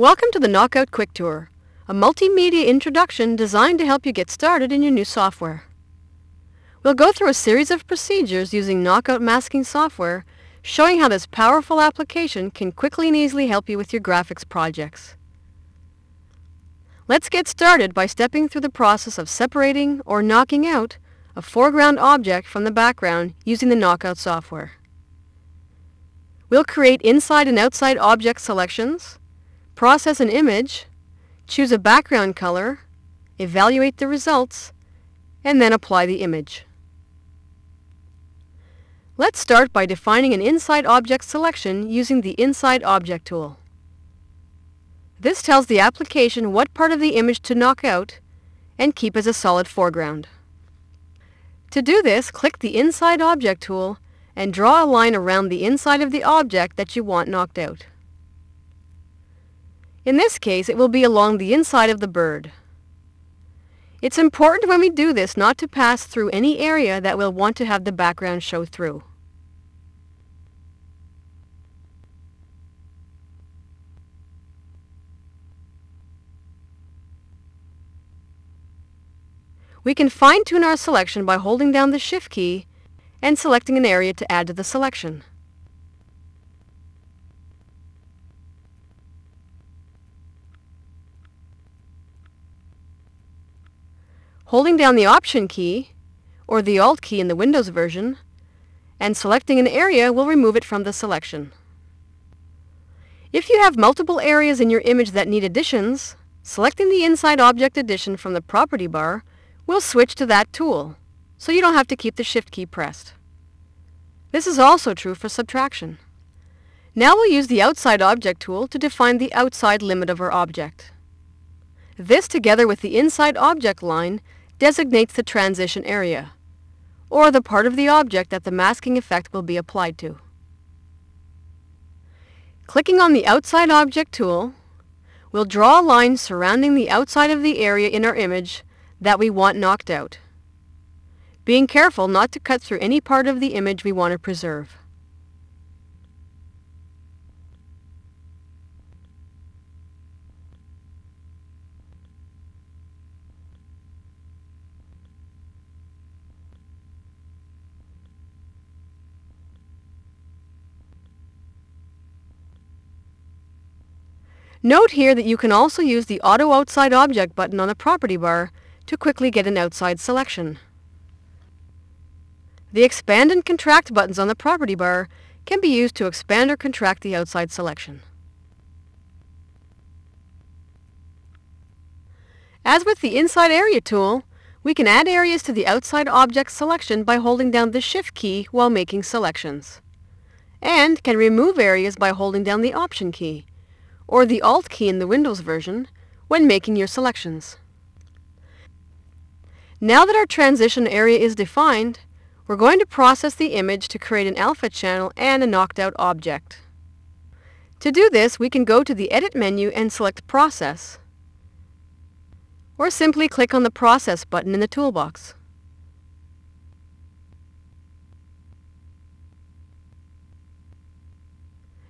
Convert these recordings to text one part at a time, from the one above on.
Welcome to the Knockout QuickTour, a multimedia introduction designed to help you get started in your new software. We'll go through a series of procedures using Knockout masking software, showing how this powerful application can quickly and easily help you with your graphics projects. Let's get started by stepping through the process of separating or knocking out a foreground object from the background using the Knockout software. We'll create inside and outside object selections, process an image, choose a background color, evaluate the results, and then apply the image. Let's start by defining an inside object selection using the Inside Object tool. This tells the application what part of the image to knock out and keep as a solid foreground. To do this, click the Inside Object tool and draw a line around the inside of the object that you want knocked out. In this case, it will be along the inside of the bird. It's important when we do this not to pass through any area that we'll want to have the background show through. We can fine-tune our selection by holding down the Shift key and selecting an area to add to the selection. Holding down the Option key, or the Alt key in the Windows version, and selecting an area will remove it from the selection. If you have multiple areas in your image that need additions, selecting the Inside Object Addition from the Property bar will switch to that tool, so you don't have to keep the Shift key pressed. This is also true for subtraction. Now we'll use the Outside Object tool to define the outside limit of our object. This, together with the Inside Object line, designates the transition area, or the part of the object that the masking effect will be applied to. Clicking on the Outside Object tool, we'll draw a line surrounding the outside of the area in our image that we want knocked out, being careful not to cut through any part of the image we want to preserve. Note here that you can also use the Auto Outside Object button on the Property bar to quickly get an outside selection. The Expand and Contract buttons on the Property bar can be used to expand or contract the outside selection. As with the Inside Area tool, we can add areas to the outside object selection by holding down the Shift key while making selections, and can remove areas by holding down the Option key, or the Alt key in the Windows version, when making your selections. Now that our transition area is defined, we're going to process the image to create an alpha channel and a knocked out object. To do this, we can go to the Edit menu and select Process, or simply click on the Process button in the toolbox.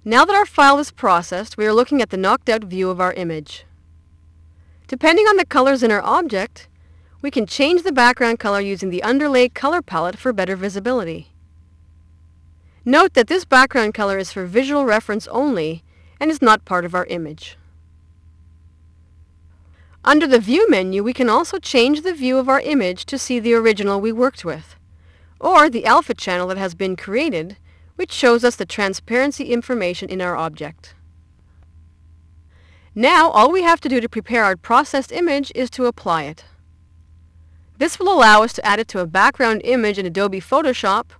Now that our file is processed, we are looking at the knocked out view of our image. Depending on the colors in our object, we can change the background color using the Underlay Color Palette for better visibility. Note that this background color is for visual reference only and is not part of our image. Under the View menu, we can also change the view of our image to see the original we worked with, or the alpha channel that has been created, which shows us the transparency information in our object. Now, all we have to do to prepare our processed image is to apply it. This will allow us to add it to a background image in Adobe Photoshop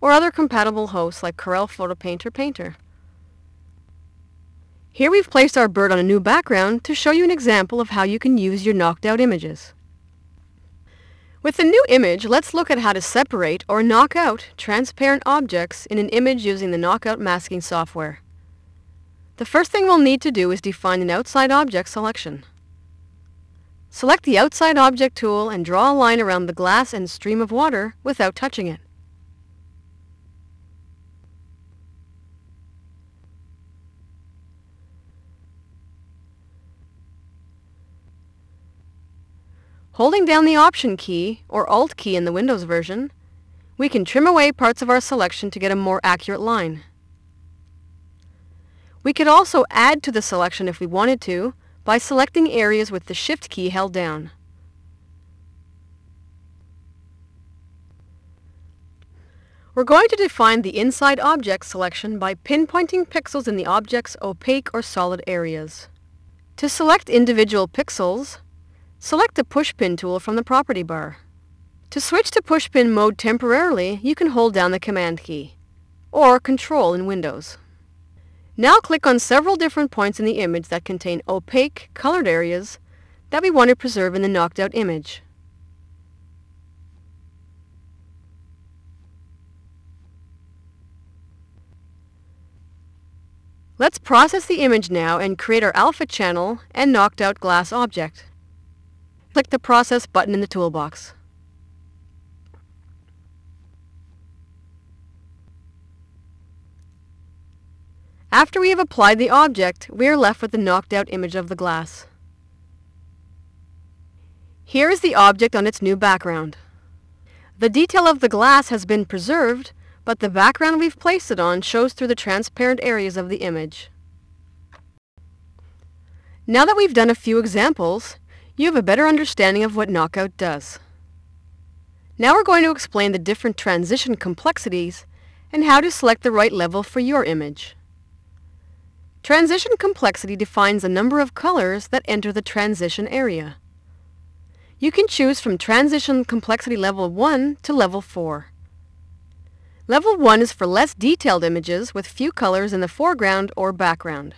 or other compatible hosts like Corel, Photopaint, or Painter. Here we've placed our bird on a new background to show you an example of how you can use your knocked out images. With the new image, let's look at how to separate or knock out transparent objects in an image using the Knockout masking software. The first thing we'll need to do is define an outside object selection. Select the Outside Object tool and draw a line around the glass and stream of water without touching it. Holding down the Option key, or Alt key in the Windows version, we can trim away parts of our selection to get a more accurate line. We could also add to the selection if we wanted to by selecting areas with the Shift key held down. We're going to define the Inside Object selection by pinpointing pixels in the object's opaque or solid areas. To select individual pixels, select the Pushpin tool from the property bar. To switch to Pushpin mode temporarily, you can hold down the Command key, or Control in Windows. Now click on several different points in the image that contain opaque, colored areas that we want to preserve in the knocked out image. Let's process the image now and create our alpha channel and knocked out glass object. Click the Process button in the toolbox. After we have applied the object, we are left with the knocked out image of the glass. Here is the object on its new background. The detail of the glass has been preserved, but the background we've placed it on shows through the transparent areas of the image. Now that we've done a few examples, you have a better understanding of what knockout does. Now we're going to explain the different transition complexities and how to select the right level for your image. Transition complexity defines the number of colors that enter the transition area. You can choose from Transition Complexity Level 1 to Level 4. Level 1 is for less detailed images with few colors in the foreground or background.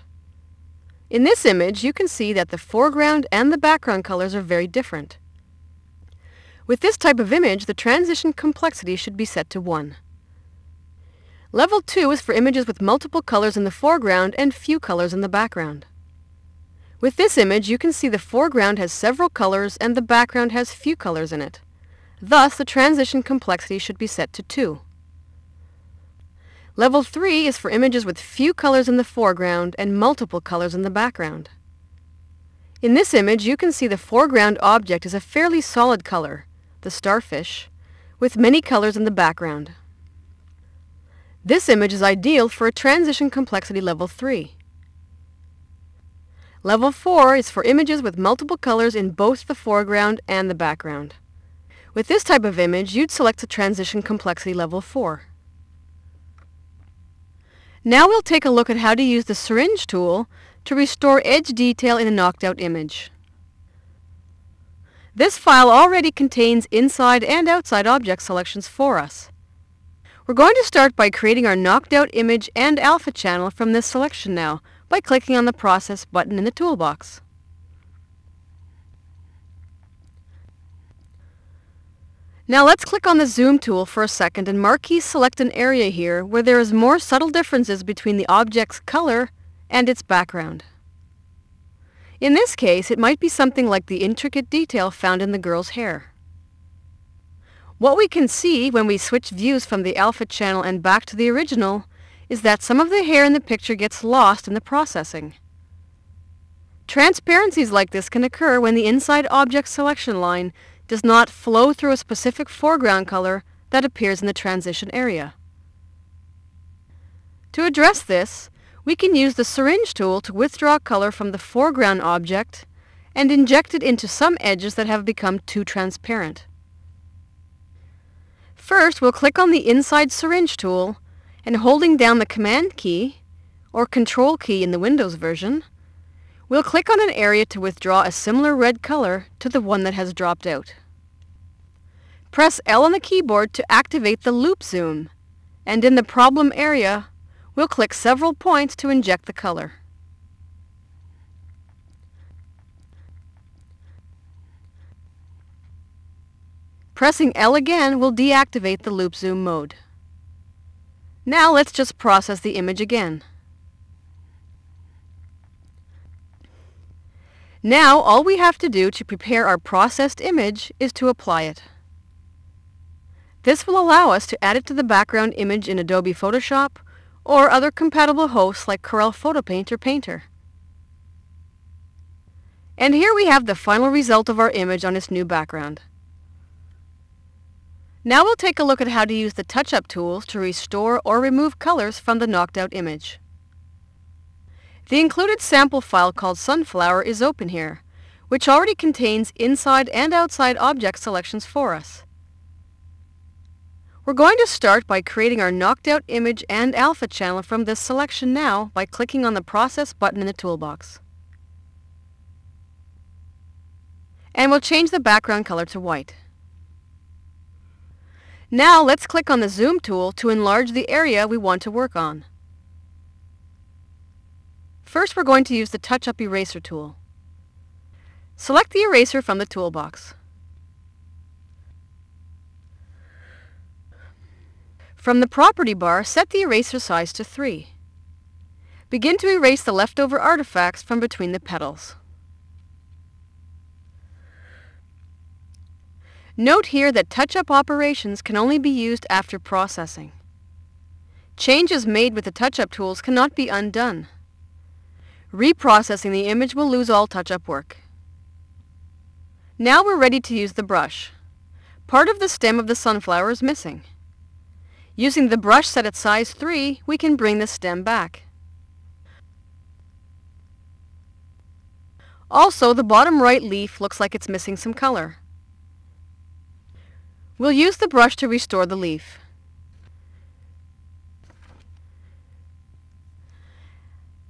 In this image, you can see that the foreground and the background colors are very different. With this type of image, the transition complexity should be set to 1. Level 2 is for images with multiple colors in the foreground and few colors in the background. With this image, you can see the foreground has several colors and the background has few colors in it. Thus, the transition complexity should be set to 2. Level 3 is for images with few colors in the foreground and multiple colors in the background. In this image, you can see the foreground object is a fairly solid color, the starfish, with many colors in the background. This image is ideal for a transition complexity level 3. Level 4 is for images with multiple colors in both the foreground and the background. With this type of image, you'd select the transition complexity level 4. Now we'll take a look at how to use the syringe tool to restore edge detail in a knocked out image. This file already contains inside and outside object selections for us. We're going to start by creating our knocked out image and alpha channel from this selection now by clicking on the Process button in the toolbox. Now let's click on the Zoom tool for a second and marquee select an area here where there is more subtle differences between the object's color and its background. In this case, it might be something like the intricate detail found in the girl's hair. What we can see when we switch views from the alpha channel and back to the original is that some of the hair in the picture gets lost in the processing. Transparencies like this can occur when the inside object selection line does not flow through a specific foreground color that appears in the transition area. To address this, we can use the syringe tool to withdraw color from the foreground object and inject it into some edges that have become too transparent. First, we'll click on the Inside Syringe tool and holding down the Command key, or Control key in the Windows version, we'll click on an area to withdraw a similar red color to the one that has dropped out. Press L on the keyboard to activate the loop zoom, and in the problem area, we'll click several points to inject the color. Pressing L again will deactivate the loop zoom mode. Now let's just process the image again. Now all we have to do to prepare our processed image is to apply it. This will allow us to add it to the background image in Adobe Photoshop or other compatible hosts like Corel Photo Paint or Painter. And here we have the final result of our image on its new background. Now we'll take a look at how to use the touch-up tools to restore or remove colors from the knocked out image. The included sample file called Sunflower is open here, which already contains inside and outside object selections for us. We're going to start by creating our knocked out image and alpha channel from this selection now by clicking on the Process button in the toolbox. And we'll change the background color to white. Now let's click on the Zoom tool to enlarge the area we want to work on. First, we're going to use the Touch-Up Eraser tool. Select the eraser from the toolbox. From the Property bar, set the eraser size to 3. Begin to erase the leftover artifacts from between the petals. Note here that touch-up operations can only be used after processing. Changes made with the touch-up tools cannot be undone. Reprocessing the image will lose all touch-up work. Now we're ready to use the brush. Part of the stem of the sunflower is missing. Using the brush set at size 3, we can bring the stem back. Also, the bottom right leaf looks like it's missing some color. We'll use the brush to restore the leaf.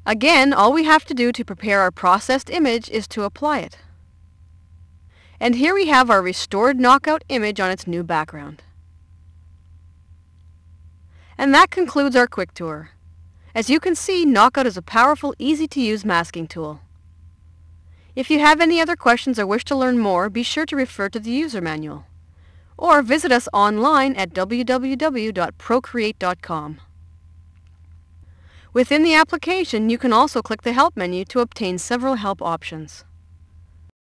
Again, all we have to do to prepare our processed image is to apply it. And here we have our restored knockout image on its new background. And that concludes our QuickTour. As you can see, Knockout is a powerful, easy-to-use masking tool. If you have any other questions or wish to learn more, be sure to refer to the user manual. Or visit us online at www.procreate.com. Within the application, you can also click the Help menu to obtain several help options.